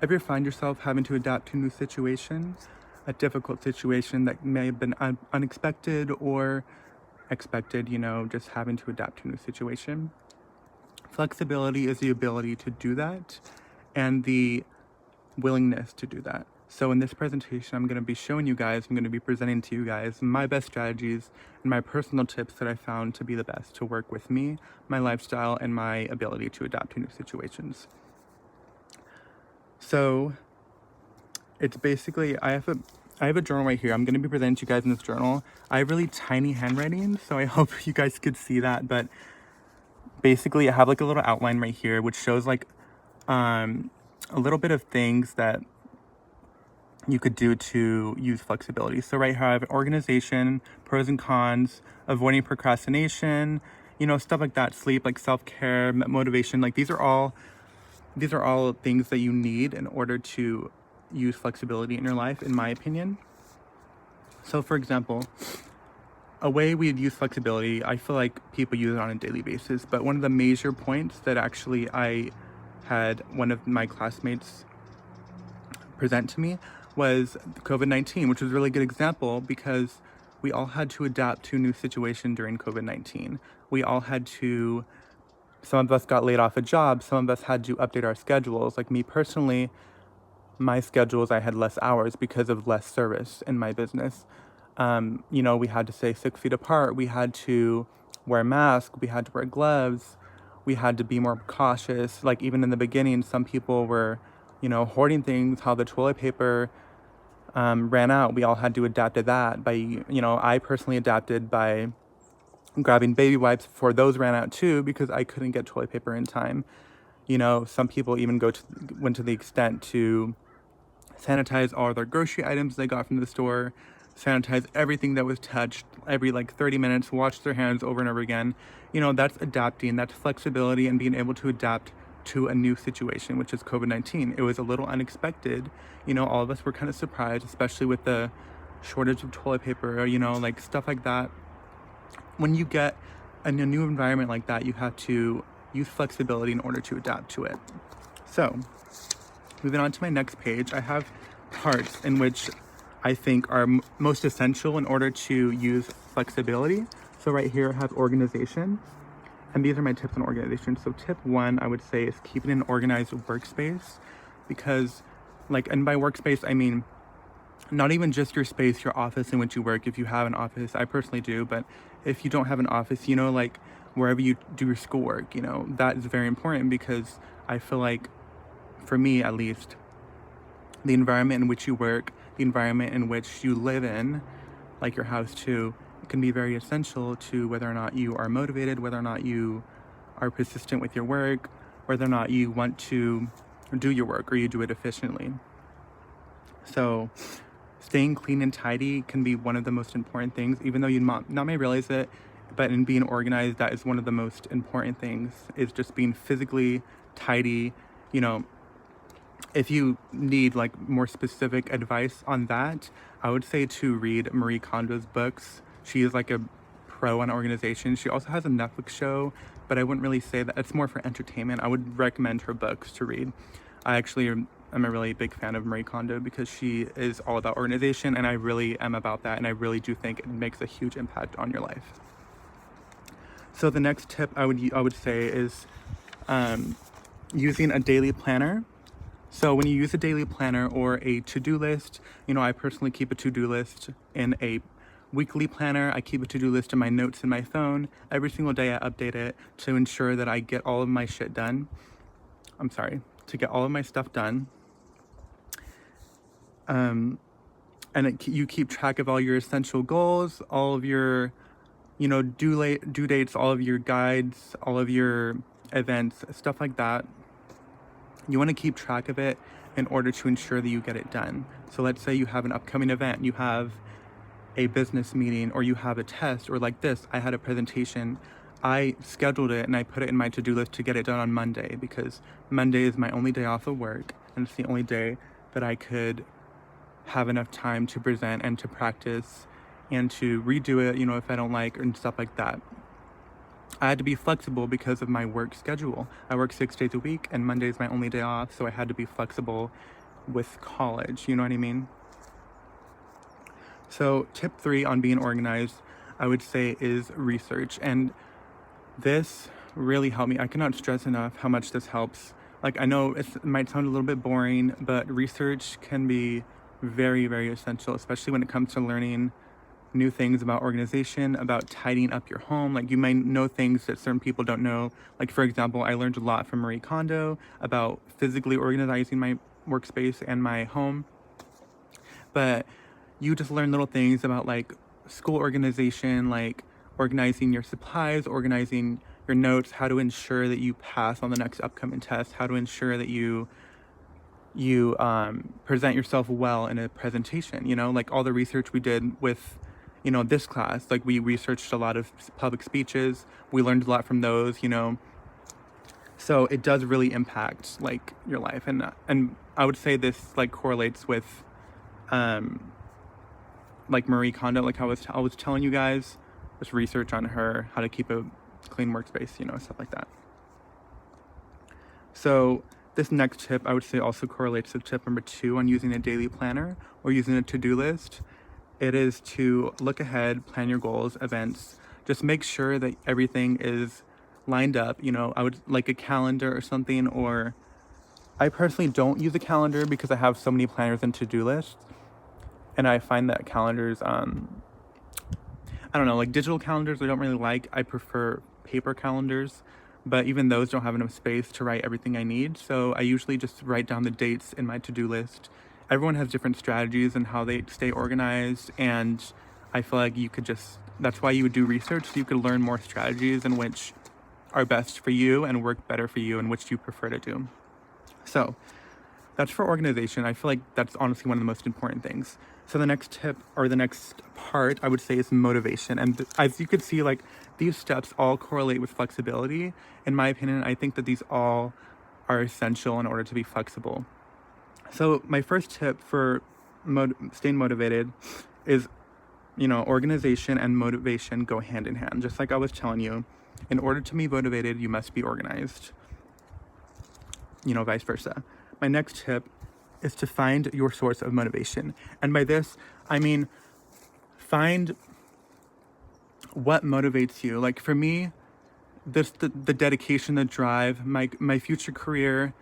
ever find yourself having to adapt to a new situation, a difficult situation that may have been unexpected or expected, just having to adapt to a new situation? Flexibility is the ability to do that and the willingness to do that. So in this presentation, I'm going to be showing you guys, I'm going to be presenting to you guys my best strategies and my personal tips that I found to be the best to work with me, my lifestyle, and my ability to adapt to new situations. So it's basically, I have a journal right here. I'm going to be presenting to you guys in this journal. I have really tiny handwriting, so I hope you guys could see that. But basically, I have like a little outline right here, which shows like a little bit of things that you could do to use flexibility. So right here I have organization, pros and cons, avoiding procrastination, stuff like that, sleep, like self-care, motivation. Like these are all things that you need in order to use flexibility in your life, in my opinion. So for example, a way we'd use flexibility, I feel like people use it on a daily basis, but one of the major points that actually I had one of my classmates present to me was COVID-19, which was a really good example because we all had to adapt to a new situation during COVID-19. Some of us got laid off a job, some of us had to update our schedules. Like me personally, my schedules, I had less hours because of less service in my business. We had to stay 6 feet apart, we had to wear masks, we had to wear gloves, we had to be more cautious. Like even in the beginning, some people were hoarding things, how the toilet paper ran out. We all had to adapt to that I personally adapted by grabbing baby wipes before those ran out too, because I couldn't get toilet paper in time. Some people even went to the extent to sanitize all their grocery items they got from the store, sanitize everything that was touched every like 30 minutes, wash their hands over and over again. That's adapting, that's flexibility and being able to adapt to a new situation, which is COVID-19. It was a little unexpected. All of us were kind of surprised, especially with the shortage of toilet paper, like stuff like that. When you get in a new environment like that, you have to use flexibility in order to adapt to it. So, moving on to my next page, I have parts in which I think are most essential in order to use flexibility. So right here I have organization. And these are my tips on organization. So tip 1, I would say, is keeping an organized workspace, because and by workspace, I mean, not even just your space, your office in which you work. If you have an office, I personally do, but if you don't have an office, wherever you do your schoolwork, that is very important, because I feel like, for me at least, the environment in which you work, the environment in which you live in, like your house too, can be very essential to whether or not you are motivated, whether or not you are persistent with your work, whether or not you want to do your work or you do it efficiently. So staying clean and tidy can be one of the most important things, even though you not may realize it, but in being organized, that is one of the most important things, is just being physically tidy. If you need like more specific advice on that, I would say to read Marie Kondo's books. She is like a pro on organization. She also has a Netflix show, but I wouldn't really say that. It's more for entertainment. I would recommend her books to read. I actually am a really big fan of Marie Kondo because she is all about organization, and I really am about that, and I really do think it makes a huge impact on your life. So the next tip I would say is using a daily planner. So when you use a daily planner or a to-do list, I personally keep a to-do list in a weekly planner. I keep a to-do list in my notes in my phone. Every single day I update it to ensure that I get all of my shit done. To get all of my stuff done. You keep track of all your essential goals, all of your, due dates, all of your guides, all of your events, stuff like that. You want to keep track of it in order to ensure that you get it done. So let's say you have an upcoming event, you have a business meeting, or you have a test, or like this, I had a presentation. I scheduled it and I put it in my to-do list to get it done on Monday, because Monday is my only day off of work, and it's the only day that I could have enough time to present and to practice and to redo it, if I don't like, and stuff like that. I had to be flexible because of my work schedule. I work 6 days a week, and Monday is my only day off, so I had to be flexible with college. You know what I mean? So, tip 3 on being organized, I would say, is research. And this really helped me. I cannot stress enough how much this helps. Like, I know it might sound a little bit boring, but research can be very, very essential, especially when it comes to learning new things about organization, about tidying up your home. Like, you might know things that certain people don't know. Like, for example, I learned a lot from Marie Kondo about physically organizing my workspace and my home. But you just learn little things about like school organization, like organizing your supplies, organizing your notes, how to ensure that you pass on the next upcoming test, how to ensure that you present yourself well in a presentation. Like all the research we did with this class, like we researched a lot of public speeches, we learned a lot from those. So it does really impact like your life, and I would say this like correlates with um like Marie Kondo, like I was telling you guys, just research on her, how to keep a clean workspace, stuff like that. So this next tip, I would say, also correlates to tip number 2 on using a daily planner or using a to-do list. It is to look ahead, plan your goals, events. Just make sure that everything is lined up. I would like a calendar or something, or I personally don't use a calendar because I have so many planners and to-do lists. And I find that calendars, I don't know, like digital calendars I don't really like. I prefer paper calendars, but even those don't have enough space to write everything I need. So I usually just write down the dates in my to-do list. Everyone has different strategies and how they stay organized. And I feel like that's why you would do research, so you could learn more strategies in which are best for you and work better for you and which you prefer to do. So that's for organization. I feel like that's honestly one of the most important things. So the next tip, or the next part, I would say, is motivation. And as you could see, like these steps all correlate with flexibility. In my opinion, I think that these all are essential in order to be flexible. So my first tip for staying motivated is, organization and motivation go hand in hand. Just like I was telling you, in order to be motivated, you must be organized, vice versa. My next tip is to find your source of motivation. And by this, I mean, find what motivates you. Like for me, the dedication, the drive, my future career,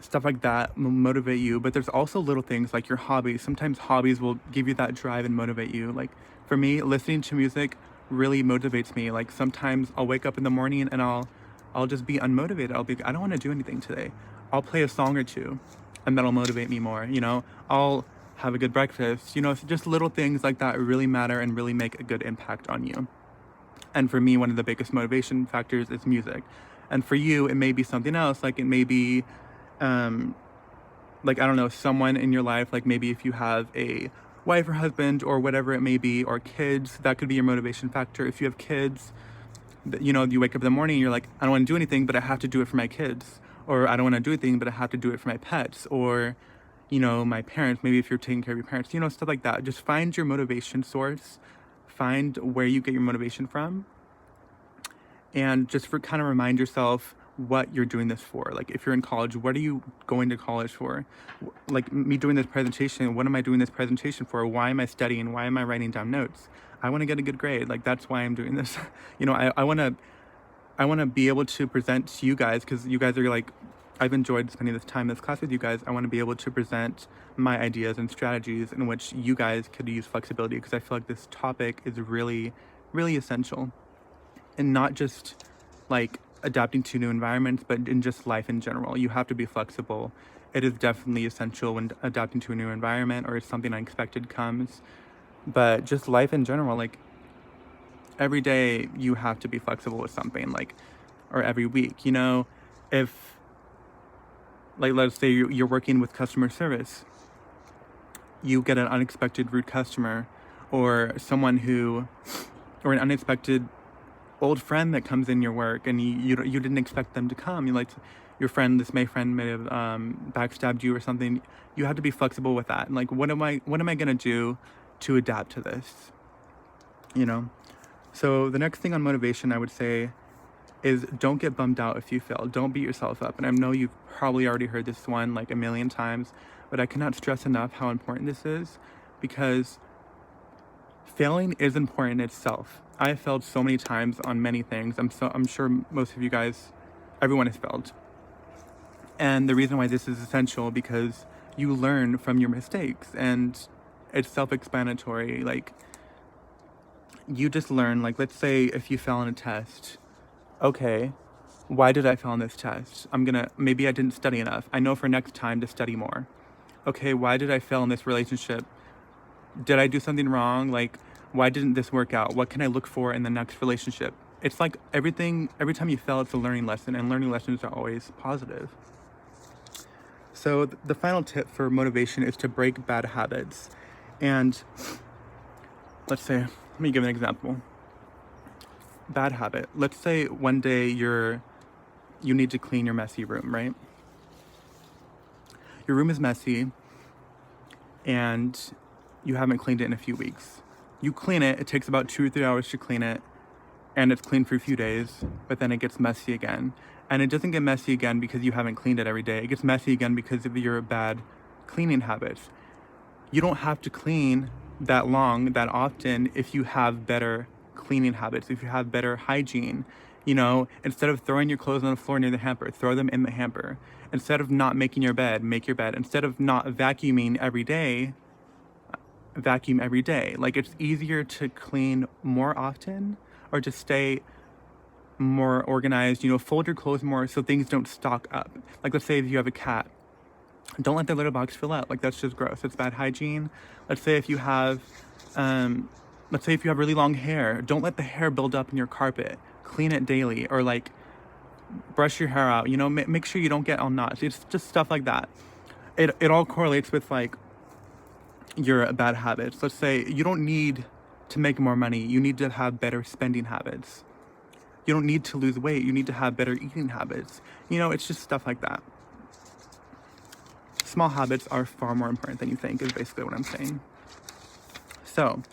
stuff like that will motivate you. But there's also little things like your hobbies. Sometimes hobbies will give you that drive and motivate you. Like for me, listening to music really motivates me. Like sometimes I'll wake up in the morning and I'll just be unmotivated. I don't want to do anything today. I'll play a song or two, and that'll motivate me more. I'll have a good breakfast. Just little things like that really matter and really make a good impact on you. And for me, one of the biggest motivation factors is music. And for you, it may be something else. Like it may be, like, I don't know, someone in your life, like maybe if you have a wife or husband or whatever it may be, or kids, that could be your motivation factor. If you have kids, you wake up in the morning and you're like, I don't want to do anything, but I have to do it for my kids. Or I don't want to do anything, but I have to do it for my pets. Or, my parents, maybe if you're taking care of your parents, stuff like that. Just find your motivation source. Find where you get your motivation from. And just kind of remind yourself what you're doing this for. Like if you're in college, what are you going to college for? Like me doing this presentation, what am I doing this presentation for? Why am I studying? Why am I writing down notes? I want to get a good grade. Like that's why I'm doing this. I want to be able to present to you guys, because you guys are like, I've enjoyed spending this time in this class with you guys. I want to be able to present my ideas and strategies in which you guys could use flexibility, because I feel like this topic is really, really essential. And not just like adapting to new environments, but in just life in general. You have to be flexible. It is definitely essential when adapting to a new environment or if something unexpected comes. But just life in general, like every day you have to be flexible with something, like, or every week, if like, let's say you're working with customer service, you get an unexpected rude customer, or or an unexpected old friend that comes in your work, and you didn't expect them to come. Your friend may have backstabbed you or something. You have to be flexible with that. And like, what am I gonna do to adapt to this? So the next thing on motivation I would say is don't get bummed out if you fail. Don't beat yourself up. And I know you've probably already heard this one like a million times, but I cannot stress enough how important this is, because failing is important itself. I have failed so many times on many things. I'm sure most of you guys, everyone has failed. And the reason why this is essential, because you learn from your mistakes, and it's self-explanatory. Like, you just learn. Like, let's say if you fail on a test, okay, why did I fail on this test? Maybe I didn't study enough. I know for next time to study more. Okay, why did I fail in this relationship? Did I do something wrong? Like, why didn't this work out? What can I look for in the next relationship? It's like every time you fail, it's a learning lesson, and learning lessons are always positive. So the final tip for motivation is to break bad habits. And let me give an example. Bad habit. Let's say one day you need to clean your messy room, right? Your room is messy and you haven't cleaned it in a few weeks. You clean it, it takes about 2 or 3 hours to clean it, and it's clean for a few days, but then it gets messy again. And it doesn't get messy again because you haven't cleaned it every day. It gets messy again because of your bad cleaning habits. You don't have to clean that long, that often, if you have better cleaning habits, if you have better hygiene. Instead of throwing your clothes on the floor near the hamper, throw them in the hamper. Instead of not making your bed, make your bed. Instead of not vacuuming every day, vacuum every day. Like, it's easier to clean more often, or to stay more organized, fold your clothes more so things don't stock up. Like, let's say if you have a cat, don't let their litter box fill out. Like, that's just gross. It's bad hygiene. Let's say if you have really long hair, don't let the hair build up in your carpet. Clean it daily, or like brush your hair out. Make sure you don't get all knots. It's just stuff like that. It all correlates with like your bad habits. Let's say you don't need to make more money. You need to have better spending habits. You don't need to lose weight. You need to have better eating habits. It's just stuff like that. Small habits are far more important than you think, is basically what I'm saying. So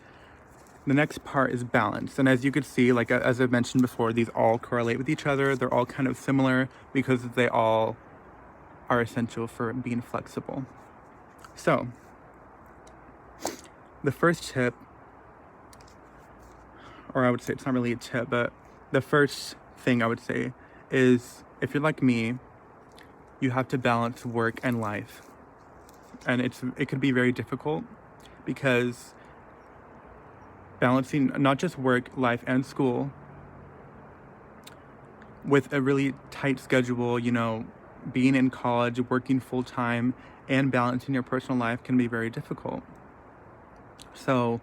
the next part is balance. And as you could see, like as I've mentioned before, these all correlate with each other. They're all kind of similar because they all are essential for being flexible. So the first tip, or I would say it's not really a tip, but the first thing I would say is, if you're like me, you have to balance work and life. And it could be very difficult, because balancing not just work, life, and school with a really tight schedule, being in college, working full time, and balancing your personal life can be very difficult. So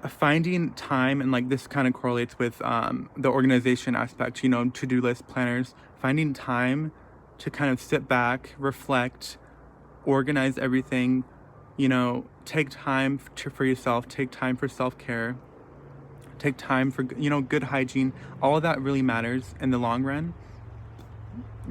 finding time, and like this kind of correlates with the organization aspect, to-do list, planners, finding time to kind of sit back, reflect, organize everything, take time for yourself, take time for self-care, take time for, good hygiene. All of that really matters in the long run,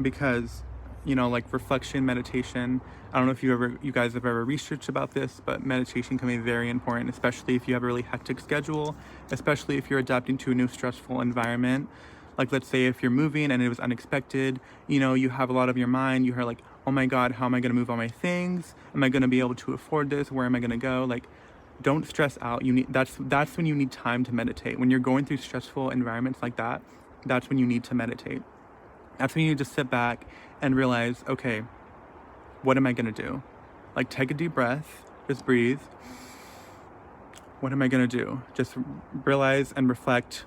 because, like reflection, meditation. I don't know if you guys have ever researched about this, but meditation can be very important, especially if you have a really hectic schedule, especially if you're adapting to a new stressful environment. Like, let's say if you're moving and it was unexpected, you have a lot of your mind. You're like, oh my God, how am I going to move all my things? Am I going to be able to afford this? Where am I going to go? Like, don't stress out. That's when you need time to meditate. When you're going through stressful environments like that, that's when you need to meditate. That's when you need to sit back and realize, okay, what am I going to do? Like, take a deep breath, just breathe. What am I going to do? Just realize and reflect.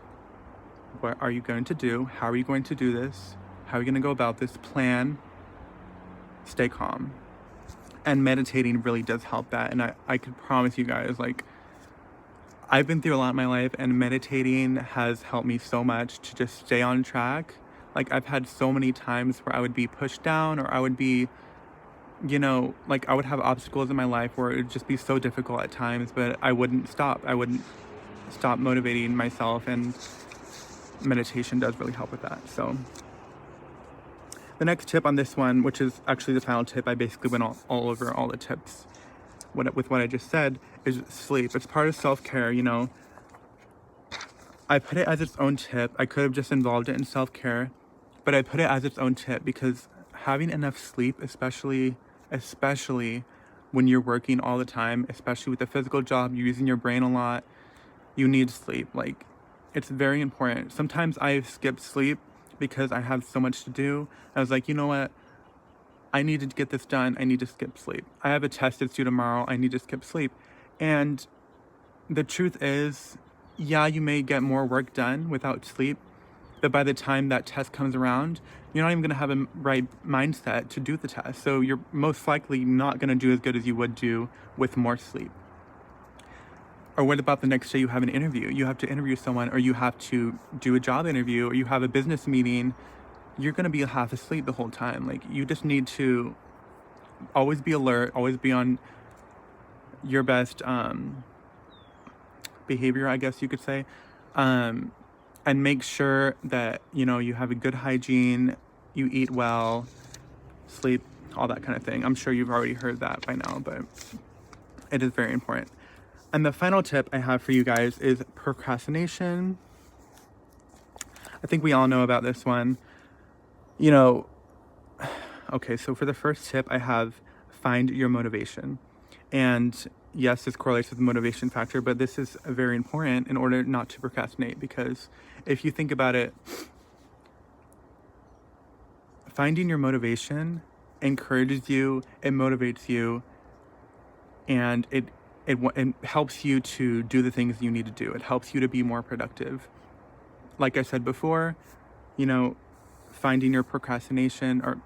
What are you going to do? How are you going to do this? How are you going to go about this? Plan. Stay calm. And meditating really does help that. And I could promise you guys, like, I've been through a lot in my life, and meditating has helped me so much to just stay on track. Like, I've had so many times where I would be pushed down, or I would be, like I would have obstacles in my life where it would just be so difficult at times, but I wouldn't stop. I wouldn't stop motivating myself, and meditation does really help with that. So the next tip on this one, which is actually the final tip, I basically went all over all the tips with what I just said, is sleep. It's part of self-care. I put it as its own tip. I could have just involved it in self-care, but I put it as its own tip because having enough sleep, especially when you're working all the time, especially with a physical job, you're using your brain a lot, you need sleep. Like, it's very important. Sometimes I skip sleep because I have so much to do. I was like, you know what? I need to get this done. I need to skip sleep. I have a test that's due tomorrow. I need to skip sleep. And the truth is, yeah, you may get more work done without sleep, but by the time that test comes around, you're not even going to have a right mindset to do the test. So you're most likely not going to do as good as you would do with more sleep. Or what about the next day you have an interview? You have to interview someone, or you have to do a job interview, or you have a business meeting. You're going to be half asleep the whole time. Like, you just need to always be alert, always be on your best behavior, I guess you could say, and make sure that, you have a good hygiene, you eat well, sleep, all that kind of thing. I'm sure you've already heard that by now, but it is very important. And the final tip I have for you guys is procrastination. I think we all know about this one. Okay, so for the first tip, I have find your motivation. And yes, this correlates with the motivation factor, but this is very important in order not to procrastinate, because if you think about it, finding your motivation encourages you, it motivates you, and it helps you to do the things you need to do. It helps you to be more productive. Like I said before, finding your procrastination, or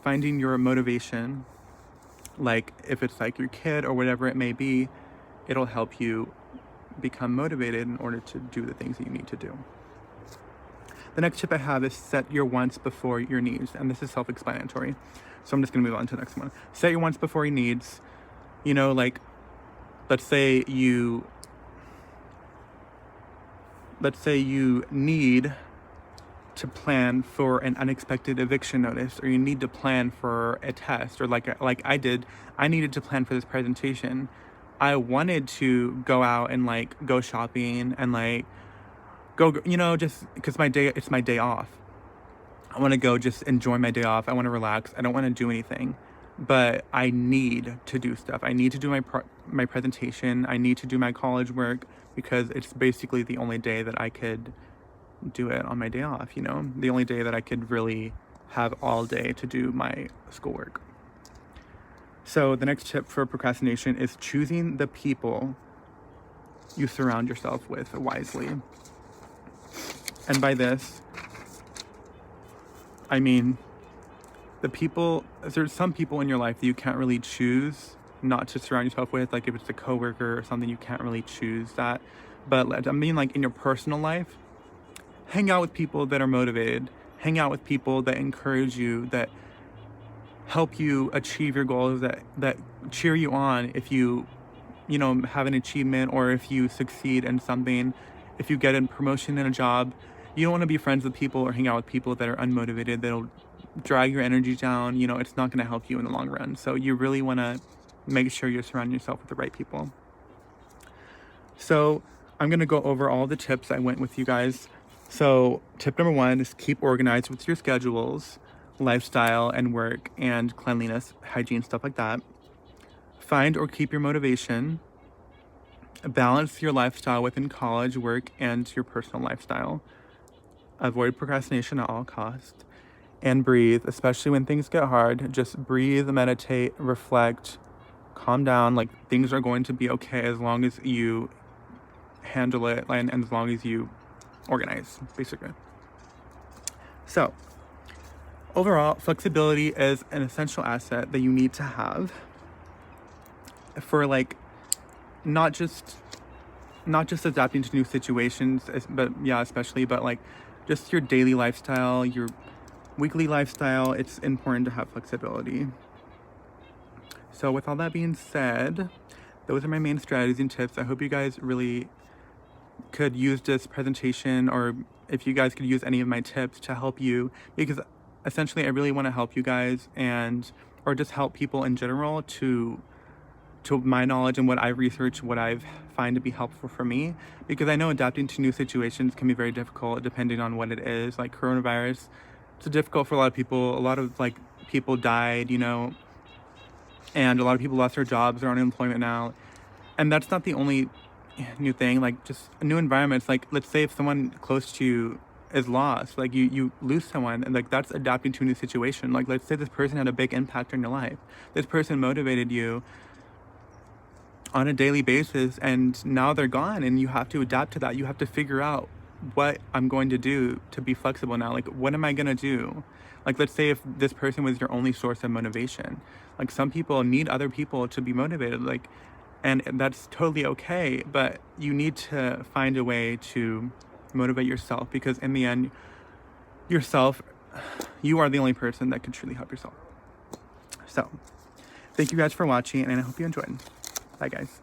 finding your motivation, like if it's like your kid or whatever it may be, it'll help you become motivated in order to do the things that you need to do. The next tip I have is set your wants before your needs, and this is self-explanatory, so I'm just gonna move on to the next one. Set your wants before your needs. Like, let's say you need to plan for an unexpected eviction notice, or you need to plan for a test, or like I did, I needed to plan for this presentation. I wanted to go out and go shopping and go, just because it's my day off. I want to go just enjoy my day off. I want to relax. I don't want to do anything, but I need to do stuff. I need to do my presentation. I need to do my college work, because it's basically the only day that I could do it on my day off, the only day that I could really have all day to do my schoolwork. So the next tip for procrastination is choosing the people you surround yourself with wisely. And by this, I mean, there's some people in your life that you can't really choose not to surround yourself with. Like, if it's a coworker or something, you can't really choose that. But I mean, in your personal life, hang out with people that are motivated. Hang out with people that encourage you, that help you achieve your goals, that cheer you on if you have an achievement, or if you succeed in something, if you get a promotion in a job. You don't want to be friends with people or hang out with people that are unmotivated, that'll drag your energy down. It's not going to help you in the long run. So you really want to make sure you're surrounding yourself with the right people. So I'm going to go over all the tips I went with you guys. So tip number 1 is keep organized with your schedules, lifestyle and work and cleanliness, hygiene, stuff like that. Find or keep your motivation. Balance your lifestyle within college, work, and your personal lifestyle. Avoid procrastination at all costs. And breathe, especially when things get hard. Just breathe, meditate, reflect, calm down. Things are going to be okay as long as you handle it, and as long as you organize, basically. So overall, flexibility is an essential asset that you need to have for not just adapting to new situations, but especially just your daily lifestyle, your weekly lifestyle. It's important to have flexibility. So with all that being said, those are my main strategies and tips. I hope you guys really could use this presentation, or if you guys could use any of my tips to help you, because essentially I really want to help you guys, or just help people in general to to my knowledge and what I research, what I've find to be helpful for me, because I know adapting to new situations can be very difficult depending on what it is. Like coronavirus, it's difficult for a lot of people. A lot of like people died, you know, and a lot of people lost their jobs, they're on unemployment now. And that's not the only new thing. Like just new environments. Like let's say if someone close to you is lost, like you lose someone, and like that's adapting to a new situation. Like let's say this person had a big impact on your life. This person motivated you on a daily basis, and now they're gone, and you have to adapt to that. You have to figure out what I'm going to do to be flexible now. Like what am I going to do? Like let's say if this person was your only source of motivation. Like some people need other people to be motivated, like, and that's totally okay, but you need to find a way to motivate yourself, because in the end, yourself, you are the only person that can truly help yourself. So thank you guys for watching, and I hope you enjoyed. Bye guys.